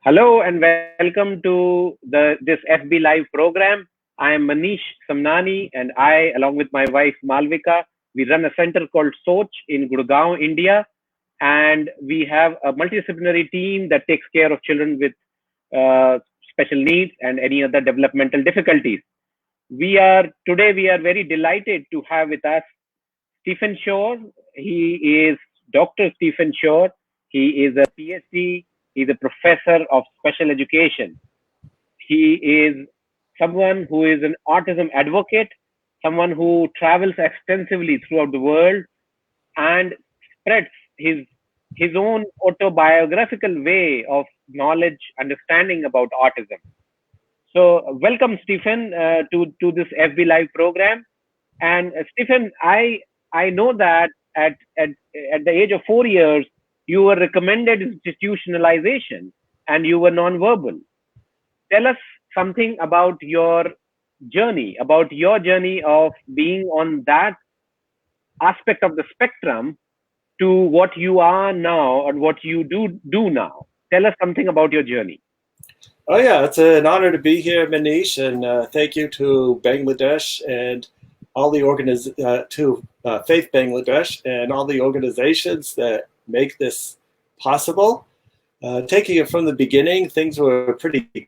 Hello and welcome to this FB Live program. I am Manish Samnani and I, along with my wife Malvika, we run a center called Soch in Gurgaon, India. And we have a multidisciplinary team that takes care of children with special needs and any other developmental difficulties. We are very delighted to have with us Stephen Shore. He is Dr. Stephen Shore. He is a PhD. He's a professor of special education. He is someone who is an autism advocate, someone who travels extensively throughout the world and spreads his own autobiographical way of knowledge, understanding about autism. So, welcome, Stephen, to this FB Live program. And Stephen, I know that at the age of 4 years, you were recommended institutionalization and you were nonverbal. Tell us something about your journey of being on that aspect of the spectrum to what you are now and what you do now. Tell us something about your journey. Oh yeah, it's an honor to be here, Manish, and thank you to Bangladesh and all the Faith Bangladesh and all the organizations that make this possible. Taking it from the beginning, things were pretty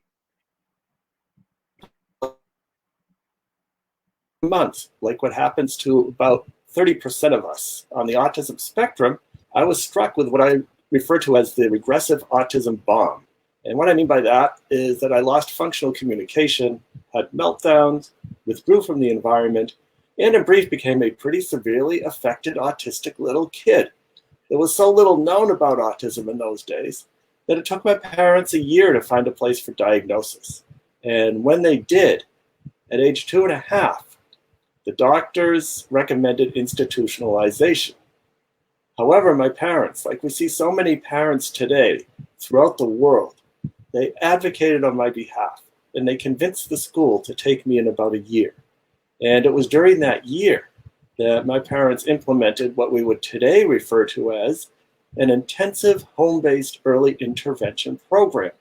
months, like what happens to about 30% of us on the autism spectrum. I was struck with what I refer to as the regressive autism bomb. And what I mean by that is that I lost functional communication, had meltdowns, withdrew from the environment, and in brief became a pretty severely affected autistic little kid. There was so little known about autism in those days that it took my parents a year to find a place for diagnosis. And when they did, at age 2.5, the doctors recommended institutionalization. However, my parents, like we see so many parents today throughout the world, they advocated on my behalf and they convinced the school to take me in about a year. And it was during that year that my parents implemented what we would today refer to as an intensive home-based early intervention program.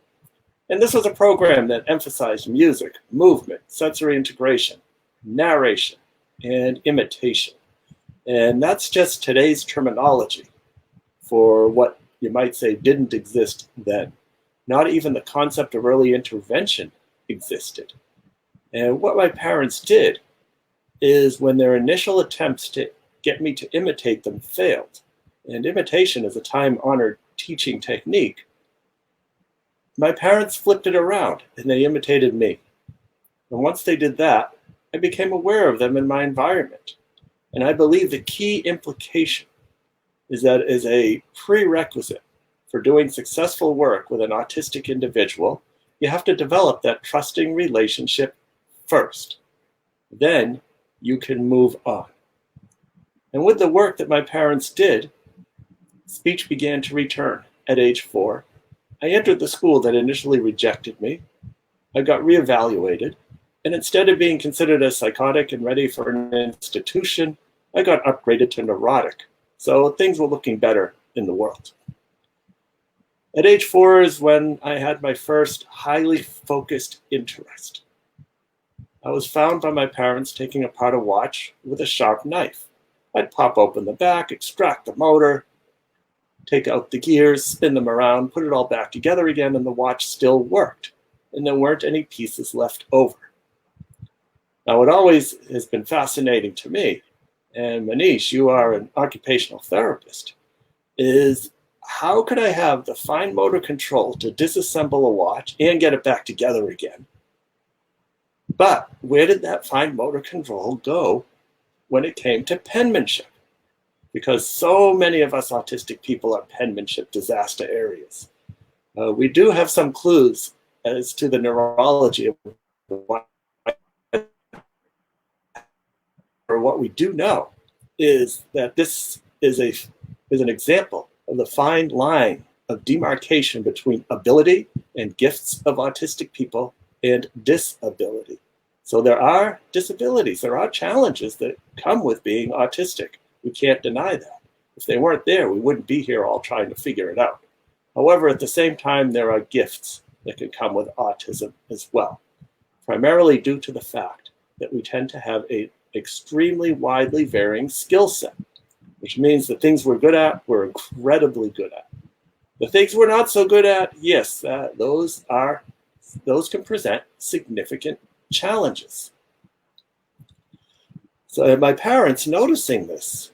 And this was a program that emphasized music, movement, sensory integration, narration, and imitation. And that's just today's terminology for what you might say didn't exist then. Not even the concept of early intervention existed. And what my parents did is when their initial attempts to get me to imitate them failed, and imitation is a time-honored teaching technique, my parents flipped it around and they imitated me. And once they did that, I became aware of them in my environment. And I believe the key implication is that as a prerequisite for doing successful work with an autistic individual, you have to develop that trusting relationship first. Then you can move on. And with the work that my parents did, speech began to return at age 4. I entered the school that initially rejected me. I got reevaluated. And instead of being considered as psychotic and ready for an institution, I got upgraded to neurotic. So things were looking better in the world. At age 4 is when I had my first highly focused interest. I was found by my parents taking apart a watch with a sharp knife. I'd pop open the back, extract the motor, take out the gears, spin them around, put it all back together again, and the watch still worked. And there weren't any pieces left over. Now, what always has been fascinating to me, and Manish, you are an occupational therapist, is how could I have the fine motor control to disassemble a watch and get it back together again? But where did that fine motor control go when it came to penmanship? Because so many of us autistic people are penmanship disaster areas. We do have some clues as to the neurology of what we do know is that this is an example of the fine line of demarcation between ability and gifts of autistic people and disability. So there are disabilities, there are challenges that come with being autistic. We can't deny that. If they weren't there, we wouldn't be here all trying to figure it out. However, at the same time, there are gifts that can come with autism as well, primarily due to the fact that we tend to have an extremely widely varying skill set, which means the things we're good at, we're incredibly good at. The things we're not so good at, yes, those can present significant challenges. So my parents, noticing this,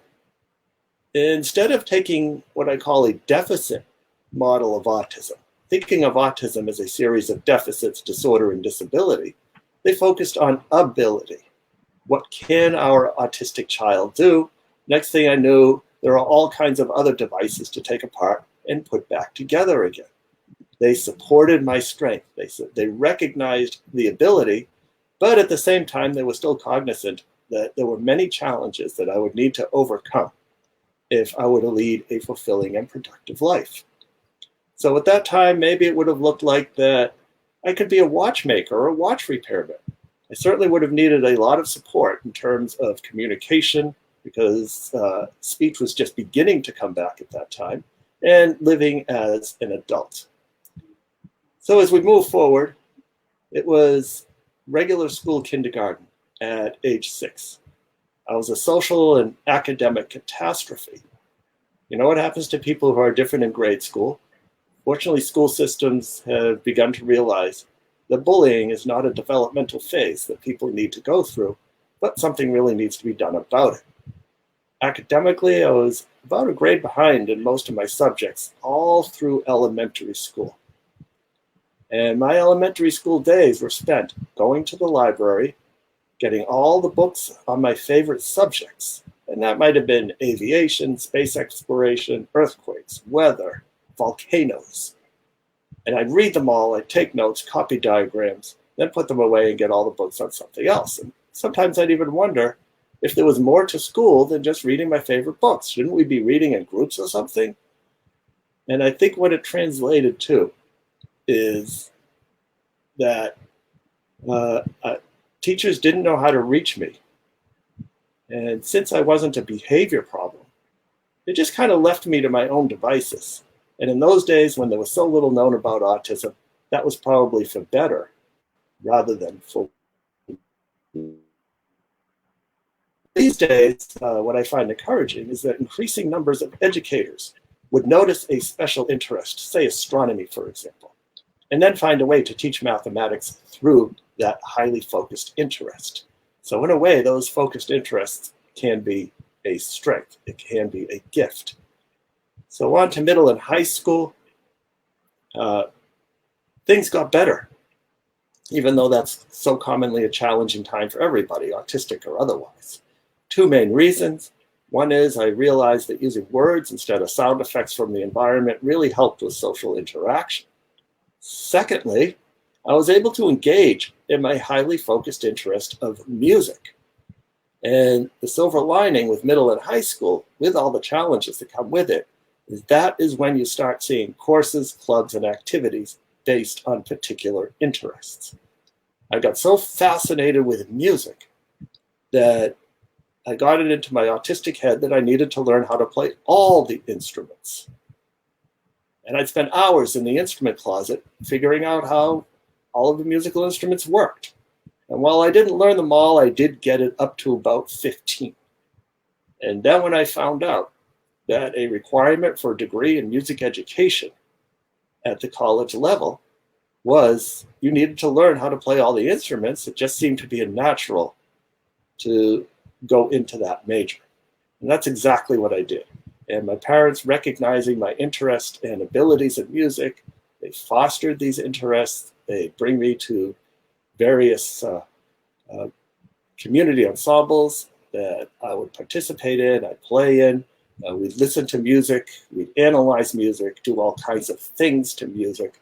instead of taking what I call a deficit model of autism, thinking of autism as a series of deficits, disorder, and disability, they focused on ability. What can our autistic child do? Next thing I knew, there are all kinds of other devices to take apart and put back together again. They supported my strength. They recognized the ability, but at the same time, they were still cognizant that there were many challenges that I would need to overcome if I were to lead a fulfilling and productive life. So at that time, maybe it would have looked like that I could be a watchmaker or a watch repairman. I certainly would have needed a lot of support in terms of communication, because speech was just beginning to come back at that time, and living as an adult. So as we move forward, it was regular school kindergarten at age 6. I was a social and academic catastrophe. You know what happens to people who are different in grade school? Fortunately, school systems have begun to realize that bullying is not a developmental phase that people need to go through, but something really needs to be done about it. Academically, I was about a grade behind in most of my subjects, all through elementary school. And my elementary school days were spent going to the library, getting all the books on my favorite subjects. And that might have been aviation, space exploration, earthquakes, weather, volcanoes. And I'd read them all, I'd take notes, copy diagrams, then put them away and get all the books on something else. And sometimes I'd even wonder if there was more to school than just reading my favorite books. Shouldn't we be reading in groups or something? And I think what it translated to is that teachers didn't know how to reach me. And since I wasn't a behavior problem, it just kind of left me to my own devices. And in those days, when there was so little known about autism, that was probably for better rather than for. These days, what I find encouraging is that increasing numbers of educators would notice a special interest, say astronomy, for example, and then find a way to teach mathematics through that highly focused interest. So in a way, those focused interests can be a strength. It can be a gift. So on to middle and high school, things got better, even though that's so commonly a challenging time for everybody, autistic or otherwise. Two main reasons. One is I realized that using words instead of sound effects from the environment really helped with social interaction. Secondly, I was able to engage in my highly focused interest of music. And the silver lining with middle and high school, with all the challenges that come with it, is that is when you start seeing courses, clubs, and activities based on particular interests. I got so fascinated with music that I got it into my autistic head that I needed to learn how to play all the instruments. And I'd spend hours in the instrument closet figuring out how all of the musical instruments worked. And while I didn't learn them all, I did get it up to about 15. And then when I found out that a requirement for a degree in music education at the college level was you needed to learn how to play all the instruments, it just seemed to be a natural to go into that major. And that's exactly what I did. And my parents, recognizing my interest and abilities in music, they fostered these interests. They bring me to various community ensembles that I would participate in, I'd play in. We'd listen to music, we'd analyze music, do all kinds of things to music.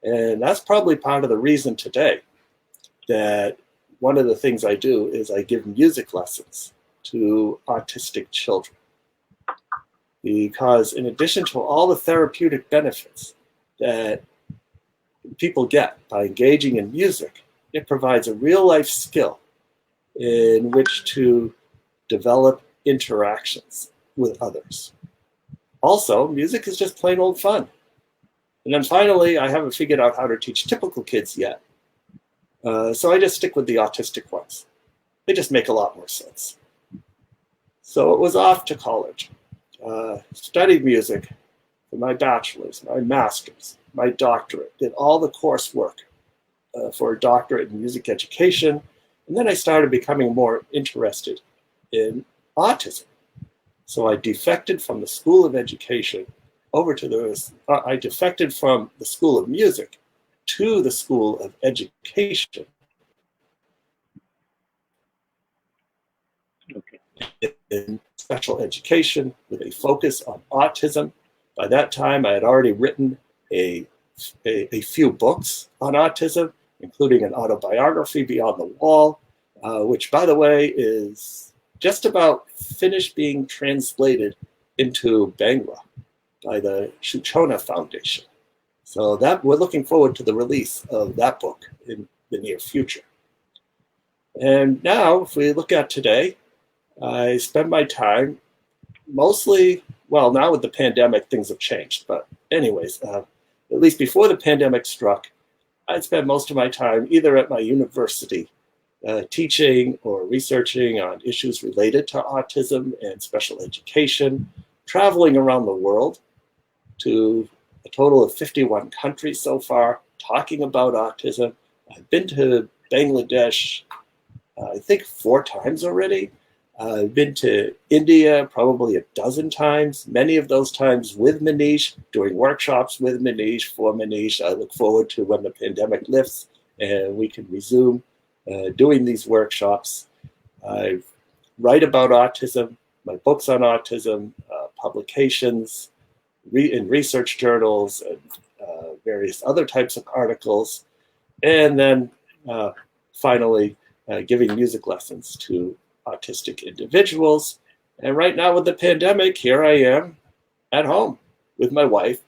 And that's probably part of the reason today that one of the things I do is I give music lessons to autistic children. Because in addition to all the therapeutic benefits that people get by engaging in music, it provides a real life skill in which to develop interactions with others. Also, music is just plain old fun. And then finally, I haven't figured out how to teach typical kids yet. So I just stick with the autistic ones. They just make a lot more sense. So it was off to college. Studied music for my bachelor's, my master's, my doctorate, did all the coursework for a doctorate in music education. And then I started becoming more interested in autism. So I defected from the School of Education over to I defected from the School of Music to the School of Education. Okay. In special education with a focus on autism. By that time, I had already written a few books on autism, including an autobiography, Beyond the Wall, which, by the way, is just about finished being translated into Bangla by the Shuchona Foundation. So that we're looking forward to the release of that book in the near future. And now, if we look at today, I spend my time mostly, well, now with the pandemic, things have changed. But anyways, at least before the pandemic struck, I'd spend most of my time either at my university teaching or researching on issues related to autism and special education, traveling around the world to a total of 51 countries so far, talking about autism. I've been to Bangladesh, I think 4 times already. I've been to India probably a dozen times, many of those times with Manish, doing workshops with Manish, for Manish. I look forward to when the pandemic lifts and we can resume doing these workshops. I write about autism, my books on autism, publications in research journals, and various other types of articles. And then finally, giving music lessons to autistic individuals. And right now with the pandemic, here I am at home with my wife,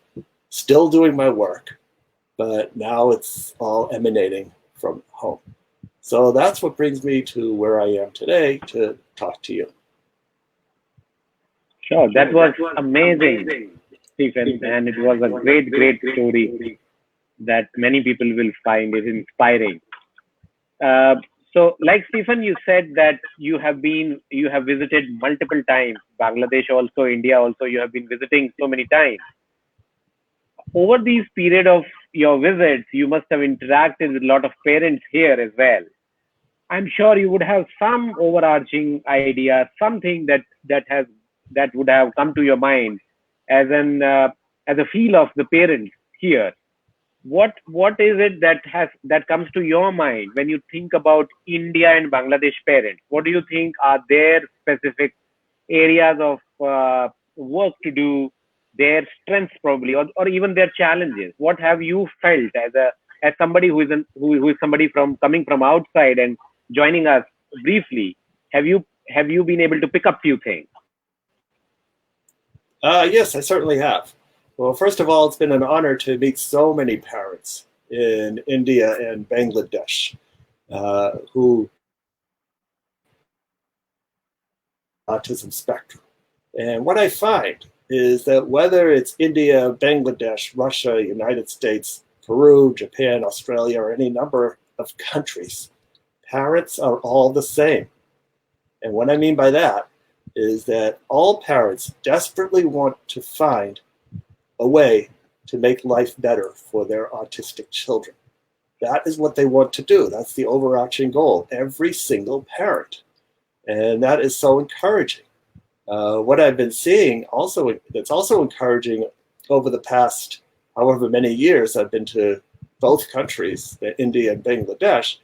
still doing my work, but now it's all emanating from home. So that's what brings me to where I am today to talk to you. Sure, that was amazing, Stephen, and it was a great, great story that many people will find is inspiring. Uh, so, like Stephen, you said that you have visited multiple times, Bangladesh also, India also. You have been visiting so many times. Over these period of your visits, you must have interacted with a lot of parents here as well. I'm sure you would have some overarching idea, something that would have come to your mind as as a feel of the parents here. What is it that comes to your mind when you think about India and Bangladesh parents? What do you think are their specific areas of work to do, their strengths probably, or even their challenges? What have you felt as somebody who is somebody from coming from outside and joining us briefly? Have you been able to pick up few things? Yes, I certainly have. Well, first of all, it's been an honor to meet so many parents in India and Bangladesh who autism spectrum. And what I find is that whether it's India, Bangladesh, Russia, United States, Peru, Japan, Australia, or any number of countries, parents are all the same. And what I mean by that is that all parents desperately want to find a way to make life better for their autistic children. That is what they want to do. That's the overarching goal, every single parent. And that is so encouraging. What I've been seeing also, that's also encouraging over the past however many years I've been to both countries, India and Bangladesh,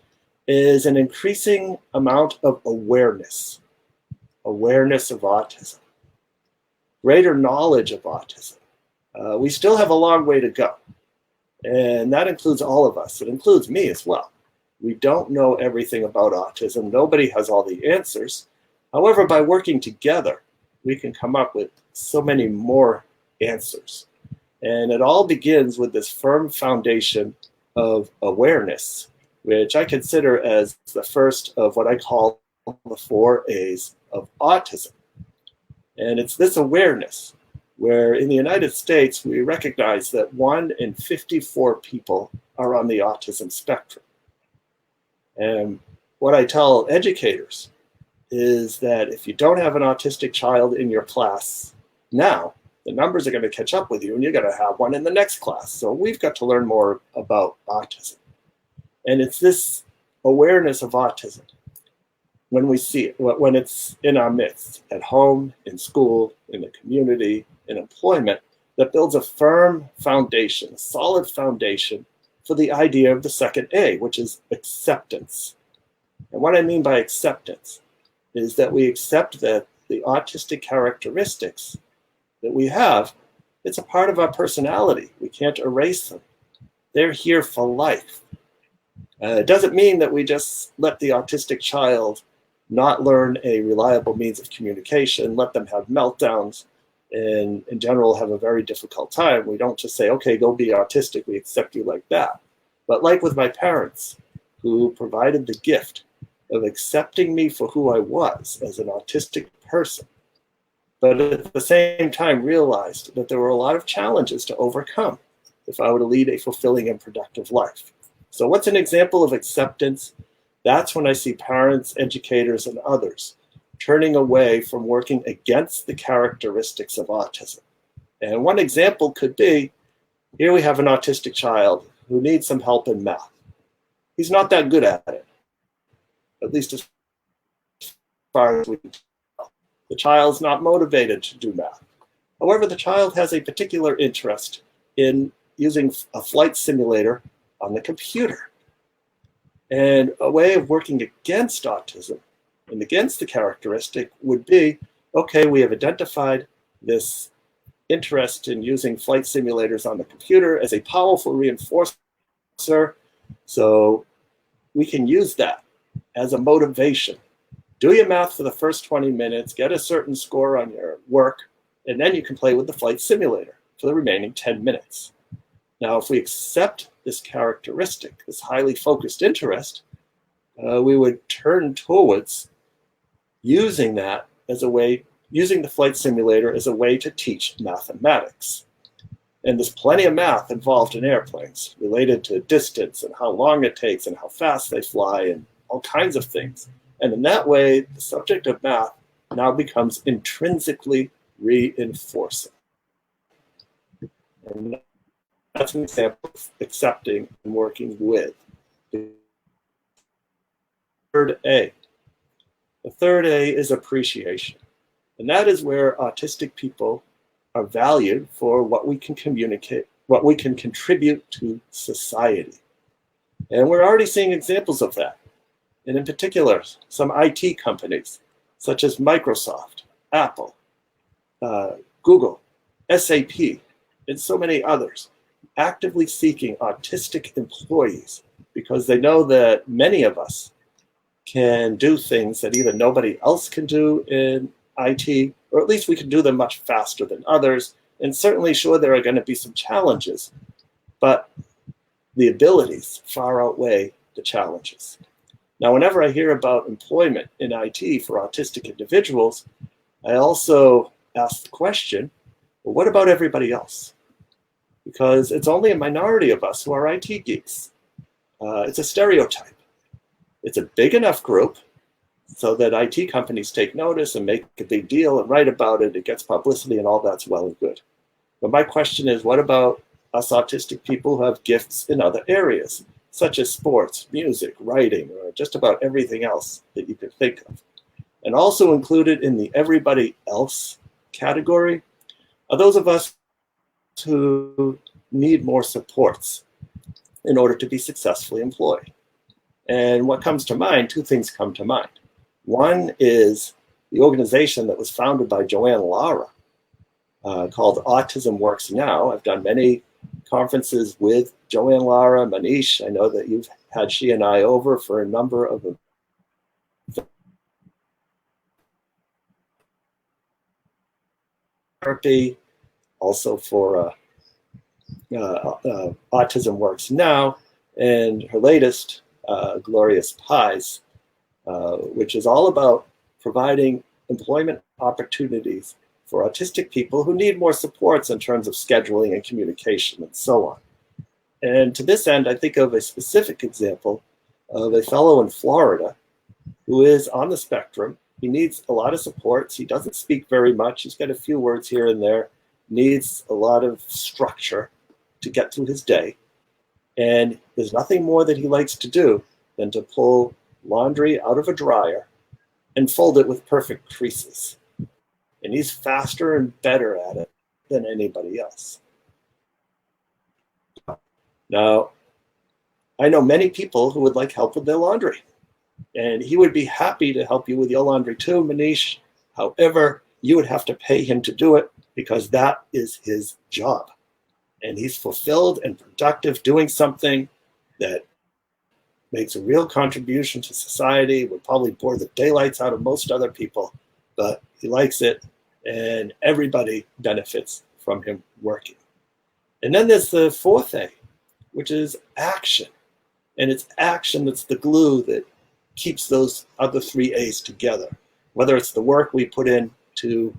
is an increasing amount of awareness of autism, greater knowledge of autism. We still have a long way to go, and that includes all of us. It includes me as well. We don't know everything about autism. Nobody has all the answers. However, by working together, we can come up with so many more answers. And it all begins with this firm foundation of awareness, which I consider as the first of what I call the 4 A's of autism. And it's this awareness where in the United States, we recognize that 1 in 54 people are on the autism spectrum. And what I tell educators is that if you don't have an autistic child in your class now, the numbers are going to catch up with you and you're going to have one in the next class. So we've got to learn more about autism. And it's this awareness of autism when we see it, when it's in our midst, at home, in school, in the community, in employment, that builds a firm foundation, a solid foundation for the idea of the second A, which is acceptance. And what I mean by acceptance is that we accept that the autistic characteristics that we have, it's a part of our personality. We can't erase them. They're here for life. It doesn't mean that we just let the autistic child not learn a reliable means of communication, let them have meltdowns, and in general have a very difficult time. We don't just say, okay, go be autistic, we accept you like that. But like with my parents, who provided the gift of accepting me for who I was as an autistic person, but at the same time realized that there were a lot of challenges to overcome if I were to lead a fulfilling and productive life. So what's an example of acceptance? That's when I see parents, educators, and others turning away from working against the characteristics of autism. And one example could be, here we have an autistic child who needs some help in math. He's not that good at it, at least as far as we can tell. The child's not motivated to do math. However, the child has a particular interest in using a flight simulator on the computer. And a way of working against autism and against the characteristic would be, okay, we have identified this interest in using flight simulators on the computer as a powerful reinforcer, so we can use that as a motivation. Do your math for the first 20 minutes, get a certain score on your work, and then you can play with the flight simulator for the remaining 10 minutes. Now, if we accept this characteristic, this highly focused interest, we would turn towards using that as a way, using the flight simulator as a way to teach mathematics. And there's plenty of math involved in airplanes related to distance and how long it takes and how fast they fly and all kinds of things. And in that way, the subject of math now becomes intrinsically reinforcing. And that's an example of accepting and working with. The third A. The third A is appreciation. And that is where autistic people are valued for what we can communicate, what we can contribute to society. And we're already seeing examples of that. And in particular, some IT companies, such as Microsoft, Apple, Google, SAP, and so many others, actively seeking autistic employees because they know that many of us can do things that either nobody else can do in IT, or at least we can do them much faster than others. And certainly, sure, there are going to be some challenges, but the abilities far outweigh the challenges. Now, whenever I hear about employment in IT for autistic individuals, I also ask the question, well, what about everybody else? Because it's only a minority of us who are IT geeks. It's a stereotype. It's a big enough group so that IT companies take notice and make a big deal and write about it. It gets publicity and all that's well and good. But my question is, what about us autistic people who have gifts in other areas, such as sports, music, writing, or just about everything else that you could think of? And also included in the everybody else category are those of us who need more supports in order to be successfully employed. And what comes to mind, two things come to mind. One is the organization that was founded by Joanne Lara, called Autism Works Now. I've done many conferences with Joanne Lara, Manish. I know that you've had she and I over for a number of therapy, also for Autism Works Now, and her latest, Glorious Pies, which is all about providing employment opportunities for autistic people who need more supports in terms of scheduling and communication and so on. And to this end, I think of a specific example of a fellow in Florida who is on the spectrum. He needs a lot of supports. He doesn't speak very much. He's got a few words here and there, needs a lot of structure to get through his day. And there's nothing more that he likes to do than to pull laundry out of a dryer and fold it with perfect creases. And he's faster and better at it than anybody else. Now, I know many people who would like help with their laundry, and he would be happy to help you with your laundry too, Manish. However, you would have to pay him to do it because that is his job. And he's fulfilled and productive doing something that makes a real contribution to society, would probably bore the daylights out of most other people, but he likes it, and everybody benefits from him working. And then there's the fourth A, which is action. And it's action that's the glue that keeps those other three A's together. Whether it's the work we put into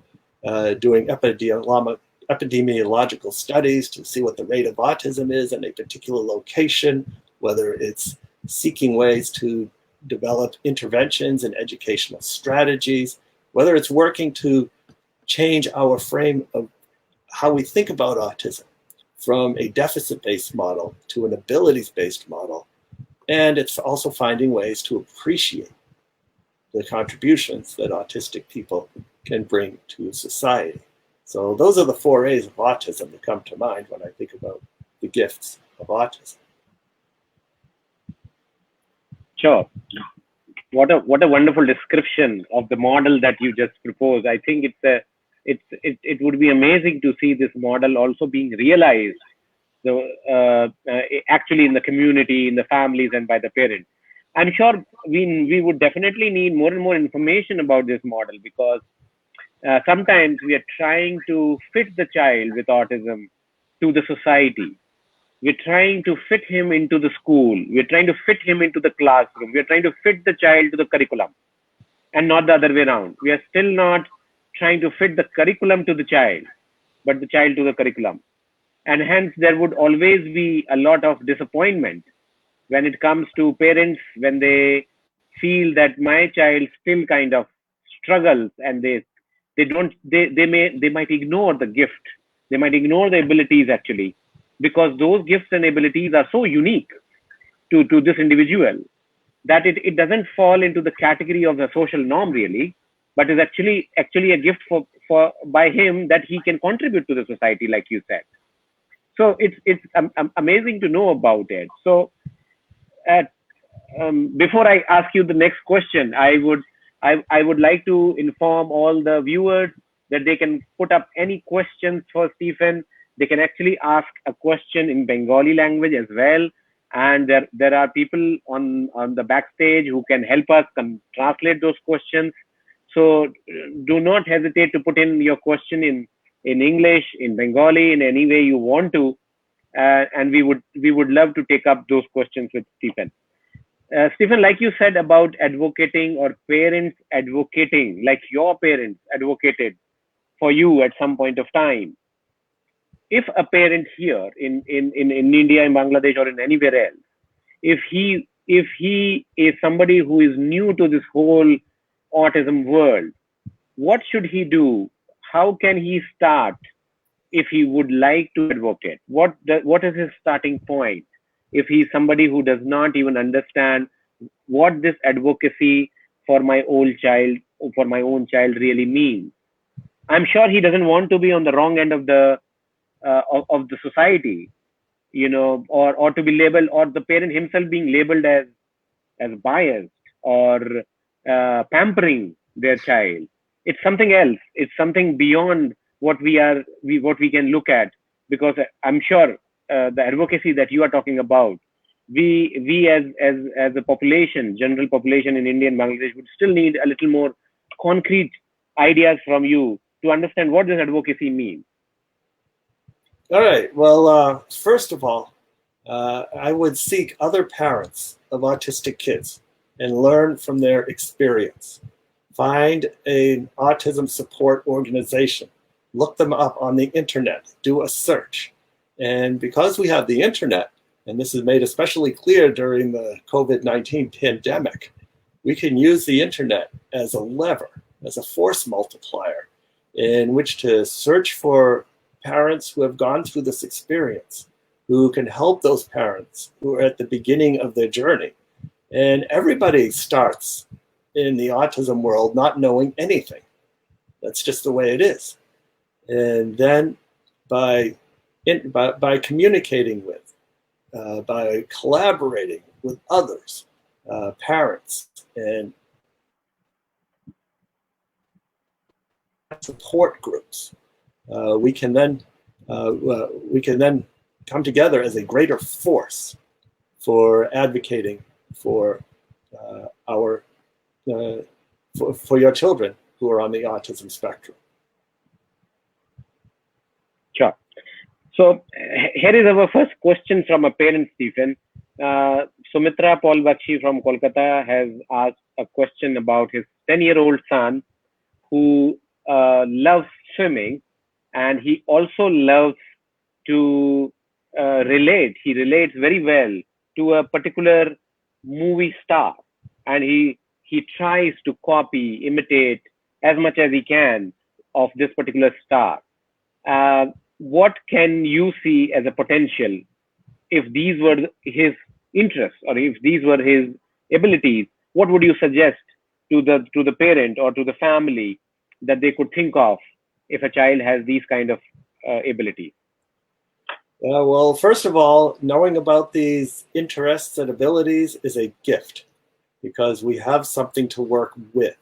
doing epidemiological studies to see what the rate of autism is in a particular location, whether it's seeking ways to develop interventions and educational strategies, whether it's working to change our frame of how we think about autism from a deficit-based model to an abilities-based model. And it's also finding ways to appreciate the contributions that autistic people can bring to society. So those are the four A's of autism that come to mind when I think about the gifts of autism. Sure. What a wonderful description of the model that you just proposed. I think it would be amazing to see this model also being realized, actually in the community, in the families, and by the parents. I'm sure we would definitely need more and more information about this model, because sometimes we are trying to fit the child with autism to the society. We're trying to fit him into the school. We're trying to fit him into the classroom. We're trying to fit the child to the curriculum, and not the other way around. We are still not trying to fit the curriculum to the child, but the child to the curriculum. And hence, there would always be a lot of disappointment when it comes to parents, when they feel that my child still kind of struggles, and they might ignore the gift. They might ignore the abilities, actually, because those gifts and abilities are so unique to this individual that it doesn't fall into the category of the social norm, really, but is actually a gift for by him, that he can contribute to the society, like you said. So it's amazing to know about it. So before I ask you the next question, I would like to inform all the viewers that they can put up any questions for Stephen. They can actually ask a question in Bengali language as well. And there are people on the backstage who can help us translate those questions. So do not hesitate to put in your question in English, in Bengali, in any way you want to. And we would love to take up those questions with Stephen. Stephen, like you said about advocating, or parents advocating, like your parents advocated for you at some point of time. If a parent here in India, in Bangladesh, or in anywhere else, if he is somebody who is new to this whole autism world, what should he do? How can he start if he would like to advocate? What is his starting point? If he's somebody who does not even understand what this advocacy for my own child really means. I'm sure he doesn't want to be on the wrong end of the society, or to be labeled, or the parent himself being labeled as biased or pampering their child. It's something else. It's something beyond what we can look at, because I'm sure the advocacy that you are talking about, we as a population, general population in India and Bangladesh, would still need a little more concrete ideas from you to understand what this advocacy means. All right. Well, first of all, I would seek other parents of autistic kids and learn from their experience. Find an autism support organization look them up on the internet, do a search. And because we have the internet, and this is made especially clear during the COVID-19 pandemic, we can use the internet as a lever, as a force multiplier, in which to search for parents who have gone through this experience, who can help those parents who are at the beginning of their journey. And everybody starts in the autism world not knowing anything. That's just the way it is. And then by communicating with, by collaborating with others, parents, and support groups, we can then come together as a greater force for advocating for for your children who are on the autism spectrum. Sure. So here is our first question from a parent, Stephen. Sumitra Paul Bakshi from Kolkata has asked a question about his 10-year-old son who loves swimming, and he also loves to relate. He relates very well to a particular movie star, and he tries to copy, imitate as much as he can of this particular star. What can you see as a potential if these were his interests or if these were his abilities? What would you suggest to the parent or to the family that they could think of if a child has these kind of abilities? Well, first of all, knowing about these interests and abilities is a gift because we have something to work with.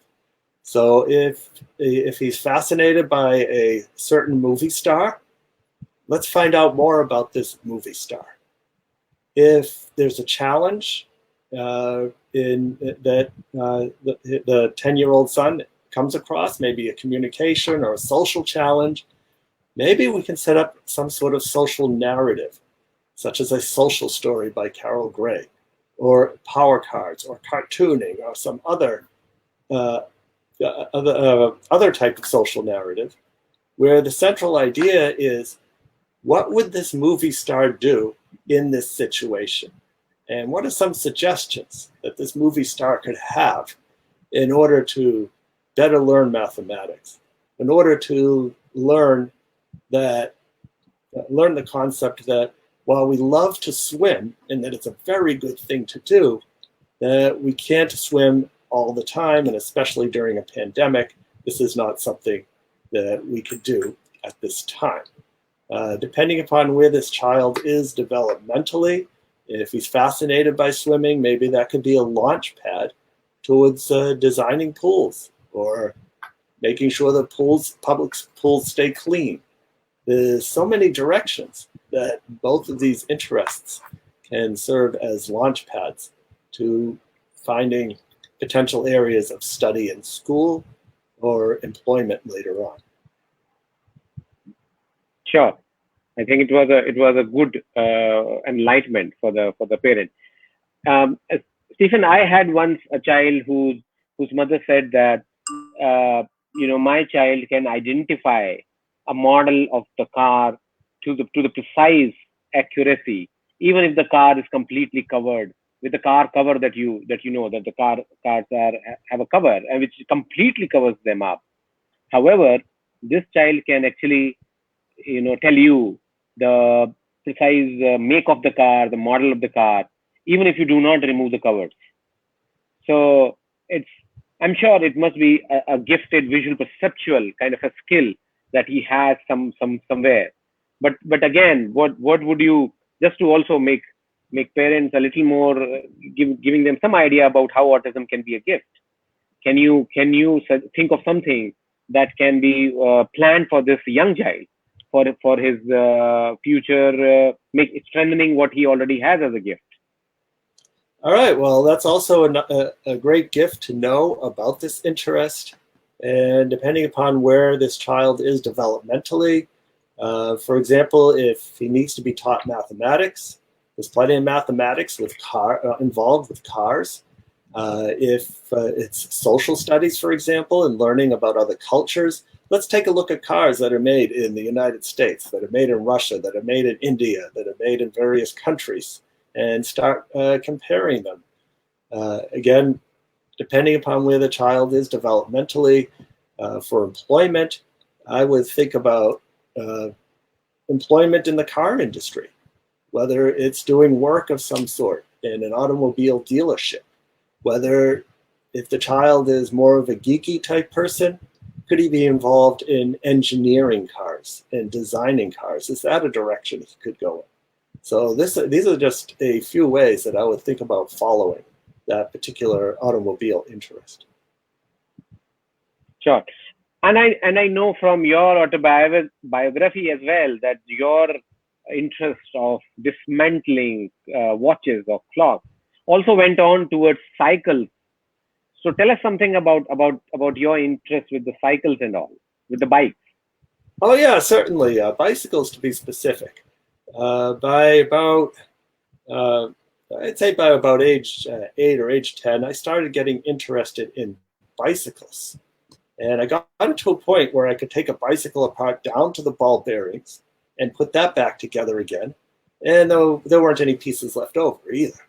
So if he's fascinated by a certain movie star, let's find out more about this movie star. If there's a challenge the 10-year-old son comes across, maybe a communication or a social challenge, maybe we can set up some sort of social narrative, such as a social story by Carol Gray, or power cards, or cartooning, or some other type of social narrative, where the central idea is, what would this movie star do in this situation? And what are some suggestions that this movie star could have in order to better learn mathematics, in order to learn the concept that while we love to swim and that it's a very good thing to do, that we can't swim all the time, and especially during a pandemic, this is not something that we could do at this time. Depending upon where this child is developmentally, if he's fascinated by swimming, maybe that could be a launch pad towards designing pools or making sure that public pools stay clean. There's so many directions that both of these interests can serve as launch pads to finding potential areas of study in school or employment later on. Sure, I think it was a good enlightenment for the parent. Stephen, I had once a child whose mother said that my child can identify a model of the car to the precise accuracy, even if the car is completely covered with the car cover that you know that the cars have a cover and which completely covers them up. However, this child can actually tell you the precise make of the car, the model of the car, even if you do not remove the covers. So I'm sure it must be a gifted visual perceptual kind of a skill that he has somewhere. But again, what would you, just to also make parents a little more, giving them some idea about how autism can be a gift? Can you think of something that can be planned for this young child for his future, strengthening what he already has as a gift? All right, well, that's also a great gift to know about this interest. And depending upon where this child is developmentally, for example, if he needs to be taught mathematics, there's plenty of mathematics involved with cars. If it's social studies, for example, and learning about other cultures, let's take a look at cars that are made in the United States, that are made in Russia, that are made in India, that are made in various countries, and start comparing them. Again, depending upon where the child is developmentally, for employment, I would think about employment in the car industry, whether it's doing work of some sort in an automobile dealership, whether if the child is more of a geeky type person, could he be involved in engineering cars and designing cars? Is that a direction he could go in? So these are just a few ways that I would think about following that particular automobile interest. Sure. And I know from your autobiography as well that your interest of dismantling watches or clocks also went on towards cycles. So tell us something about your interest with the cycles and all, with the bikes. Oh yeah, certainly. Bicycles, to be specific. By about I'd say by about age 8 or age 10, I started getting interested in bicycles. And I got to a point where I could take a bicycle apart down to the ball bearings and put that back together again. And there weren't any pieces left over either.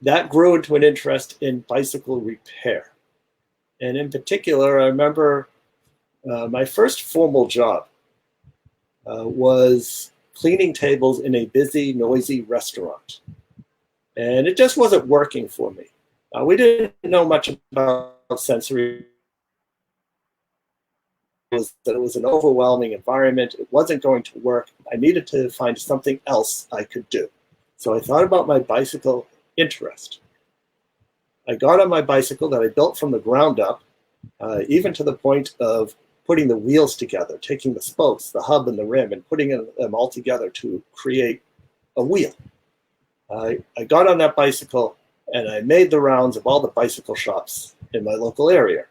That grew into an interest in bicycle repair. And in particular, I remember my first formal job was cleaning tables in a busy, noisy restaurant. And it just wasn't working for me. We didn't know much about sensory. That it was an overwhelming environment. It wasn't going to work. I needed to find something else I could do. So I thought about my bicycle interest. I got on my bicycle that I built from the ground up, even to the point of putting the wheels together, taking the spokes, the hub and the rim, and putting them all together to create a wheel. I got on that bicycle and I made the rounds of all the bicycle shops in my local area.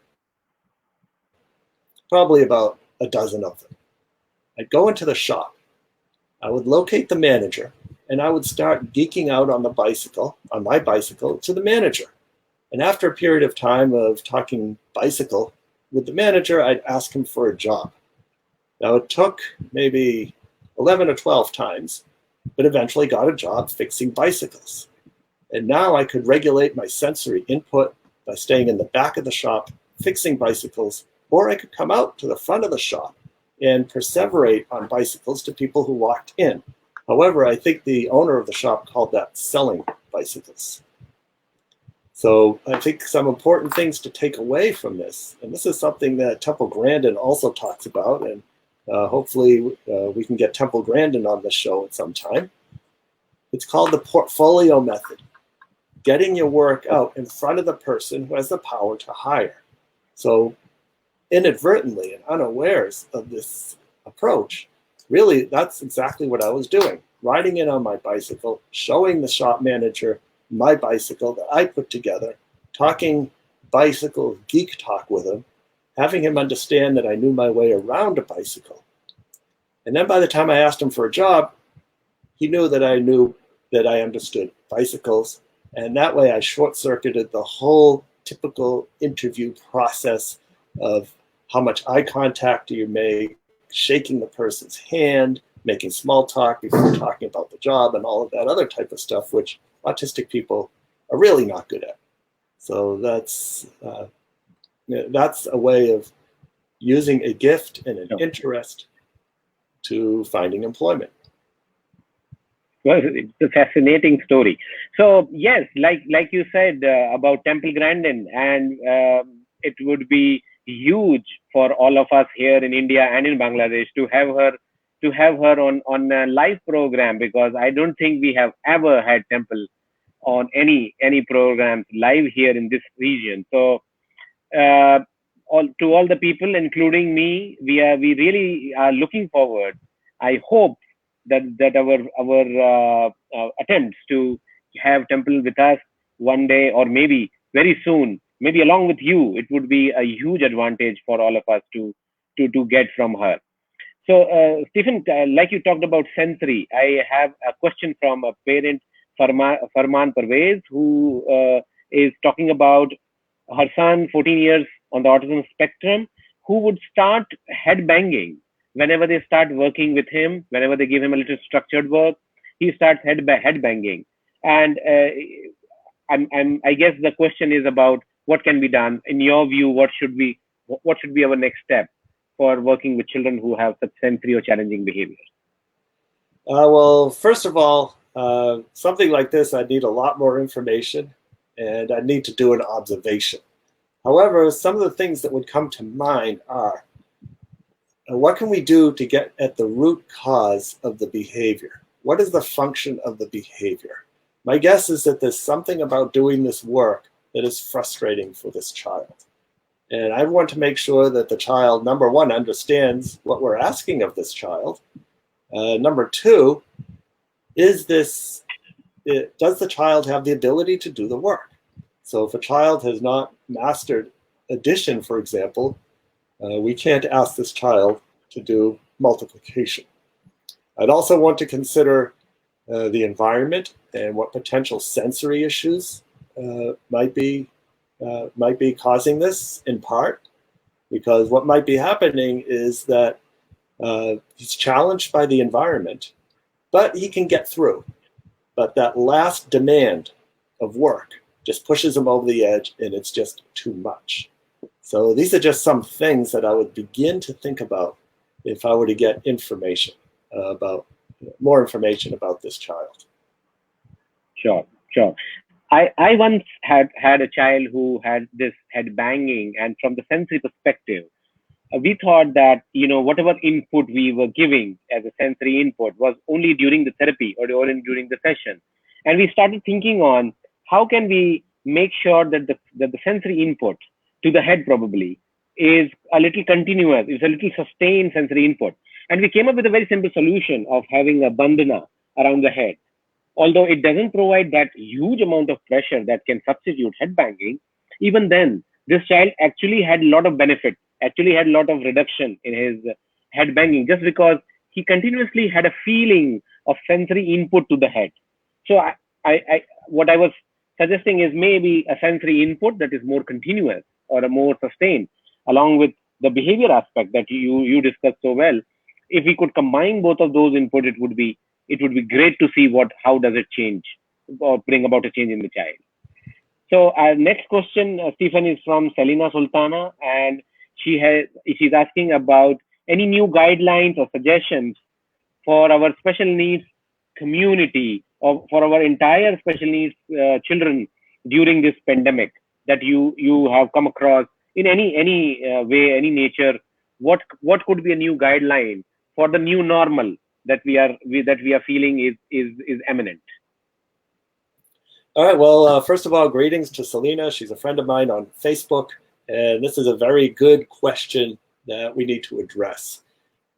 Probably about a dozen of them. I'd go into the shop. I would locate the manager and I would start geeking out on my bicycle to the manager. And after a period of time of talking bicycle with the manager, I'd ask him for a job. Now it took maybe 11 or 12 times, but eventually got a job fixing bicycles. And now I could regulate my sensory input by staying in the back of the shop, fixing bicycles, or I could come out to the front of the shop and perseverate on bicycles to people who walked in. However, I think the owner of the shop called that selling bicycles. So I think some important things to take away from this, and this is something that Temple Grandin also talks about, and hopefully we can get Temple Grandin on the show at some time. It's called the portfolio method, getting your work out in front of the person who has the power to hire. So inadvertently and unawares of this approach, really that's exactly what I was doing. Riding in on my bicycle, showing the shop manager my bicycle that I put together, talking bicycle geek talk with him, having him understand that I knew my way around a bicycle. And then by the time I asked him for a job, he knew that I understood bicycles. And that way I short-circuited the whole typical interview process of how much eye contact do you make, shaking the person's hand, making small talk before talking about the job, and all of that other type of stuff, which autistic people are really not good at. So that's a way of using a gift and an interest to finding employment. Well, it's a fascinating story. So yes, like you said about Temple Grandin, and it would be huge for all of us here in India and in Bangladesh to have her on a live program, because I don't think we have ever had Temple on any programs live here in this region. So all the people, including me, we really are looking forward. I hope that our attempts to have Temple with us one day, or maybe very soon, maybe along with you, it would be a huge advantage for all of us to get from her. So, Stephen, like you talked about sensory, I have a question from a parent Farman Parvez, who is talking about her son, 14 years, on the autism spectrum, who would start head banging whenever they start working with him, whenever they give him a little structured work, he starts head banging. And I guess the question is about what can be done. In your view, what should be our next step for working with children who have such sensory or challenging behavior? Well, first of all, something like this, I need a lot more information, and I need to do an observation. However, some of the things that would come to mind are, what can we do to get at the root cause of the behavior? What is the function of the behavior? My guess is that there's something about doing this work that is frustrating for this child. And I want to make sure that the child, number one, understands what we're asking of this child. Number two, does the child have the ability to do the work? So if a child has not mastered addition, for example, we can't ask this child to do multiplication. I'd also want to consider the environment and what potential sensory issues might be causing this, in part, because what might be happening is that he's challenged by the environment, but he can get through. But that last demand of work just pushes him over the edge, and it's just too much. So these are just some things that I would begin to think about if I were to get more information about this child. Sure. I once had a child who had this head banging, and from the sensory perspective, we thought that whatever input we were giving as a sensory input was only during the therapy or only during the session, and we started thinking on how can we make sure that the sensory input to the head probably is a little continuous, is a little sustained sensory input, and we came up with a very simple solution of having a bandana around the head. Although it doesn't provide that huge amount of pressure that can substitute head banging, even then, this child actually had a lot of benefit, actually had a lot of reduction in his head banging, just because he continuously had a feeling of sensory input to the head. So what I was suggesting is maybe a sensory input that is more continuous or a more sustained, along with the behavior aspect that you discussed so well. If we could combine both of those input, it would be great to see how does it change or bring about a change in the child. So our next question, Stephen, is from Selina Sultana, and she's asking about any new guidelines or suggestions for our special needs community or for our entire special needs children during this pandemic that you have come across in any way, any nature. What could be a new guideline for the new normal that we are feeling is imminent? All right. Well, first of all, greetings to Selena. She's a friend of mine on Facebook, and this is a very good question that we need to address.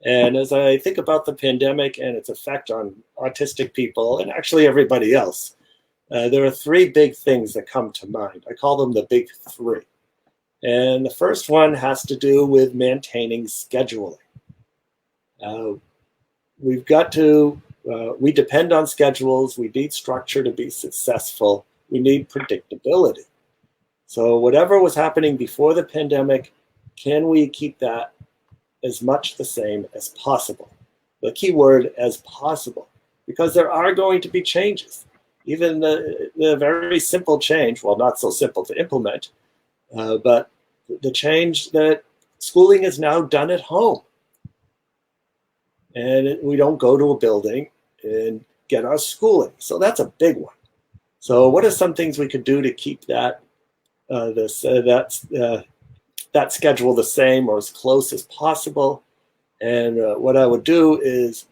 And as I think about the pandemic and its effect on autistic people and actually everybody else, there are three big things that come to mind. I call them the big three. And the first one has to do with maintaining scheduling. We depend on schedules. We need structure to be successful. We need predictability. So whatever was happening before the pandemic, can we keep that as much the same as possible? The key word, as possible, because there are going to be changes. Even the very simple change, well, not so simple to implement, but the change that schooling is now done at home. And we don't go to a building and get our schooling. So that's a big one. So what are some things we could do to keep that schedule the same or as close as possible? And what I would do is,